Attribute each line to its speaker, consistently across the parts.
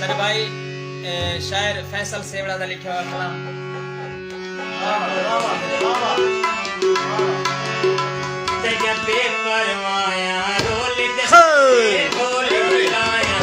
Speaker 1: sir भाई शायर फैसल सेवड़ा दा लिखा हुआ कलाम तेरे पेपर माया रोल दे रोल बुलाया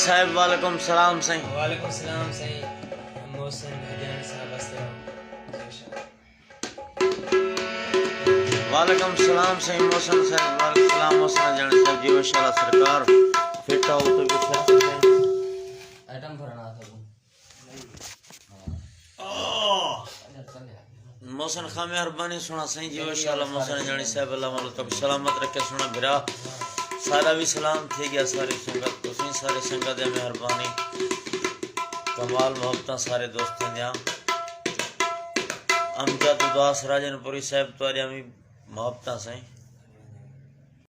Speaker 2: साहब वालेकुम सलाम सही
Speaker 1: वालेकुम सलाम सही मोहसिन हजान साहब अस्सलाम
Speaker 2: वालेकुम सलाम सही मोहसिन साहब वालेकुम सलाम मोहसिन हजान साहब जी माशाल्लाह सरकार फिट हो तो कुछ
Speaker 1: आइटम भरना था
Speaker 2: मोहसिन खान मेहरबानी सुना सही जी माशाल्लाह मोहसिन हजान साहब अल्लाह मालो तब सलामत रखे सुना बिरा सारा भी सलाम थी गया सारी संगत तुसी सारे संगत दे मेहरबानी कमाल मोहब्बत सारे दोस्तों दिया अमजद उदास राजनपुरी साहब तो अमी मोहब्बत सही